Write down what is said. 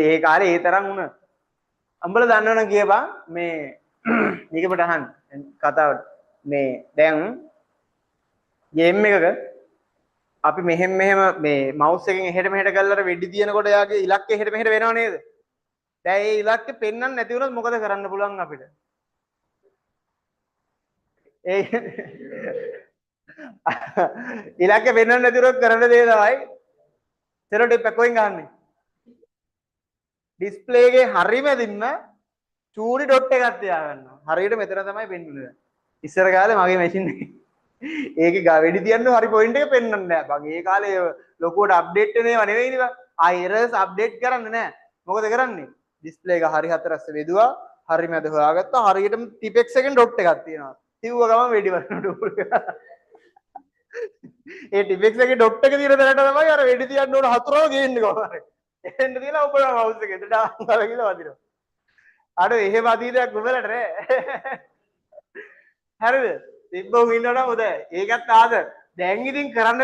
ඒ කාලේ ඒ තරම් වුණ. අම්බල දන්නවනම් කියපන් මේ නිකමට අහන්න කතාවට. මේ දැන් ගේම් එකක අපි මෙහෙම මේ මවුස් එකෙන් එහෙට මෙහෙට ගල්ලර වෙඩි තියනකොට යාගේ ඉලක්කය එහෙට මෙහෙට වෙනව නේද? දැන් ඒ ඉලක්කෙ පෙන්වන්න නැති වුණොත් මොකද කරන්න පුළුවන් අපිට? ඒ ඉලක්කෙ පෙන්වන්න නැති වුණොත් කරන්න දේ තමයි සෙලෝ ටේප් එක කොහෙන් ගහන්නේ? ඩිස්ප්ලේ එකේ හරිම දින්න චූටි ඩොට් එකක් තියාගන්නවා. හරියට මෙතන තමයි පෙන්වන්නේ. ඉස්සර කාලේ මගේ මැෂින් එකේ ඒකේ වෙඩි තියන්න හරි පොයින්ට් එක පෙන්වන්නේ නැහැ. බං ඒ කාලේ ලොකුවට අප්ඩේට් වෙන ඒවා නෙවෙයිනේ බං. එරර්ස් අප්ඩේට් කරන්නේ නැහැ. මොකද කරන්නේ? ඩිස්ප්ලේ එක හරි හතරස්ස බෙදුවා. හරි මැද හොයාගත්තා. හරියටම ටිපෙක්ස් එකෙන් ඩොට් එකක් තියෙනවා. තිව්ව ගමන් වෙඩි වලට ඒ ටිපෙක්ස් එකේ ඩොට් එක තියෙන තැනට තමයි අර වෙඩි තියන්න ඕන හතුරව ගේන්නේ කොහොමද? එන්න තියලා ඔබලා මවුස් එකේ දෙඩා කියලා වදිනවා. අර එහෙම අතීතයක් නුඹලට නෑ. හරිද? තිබ්බොන් ඉන්නවනම් හොඳයි. ඒකත් ආද. දැන් ඉතින් කරන්න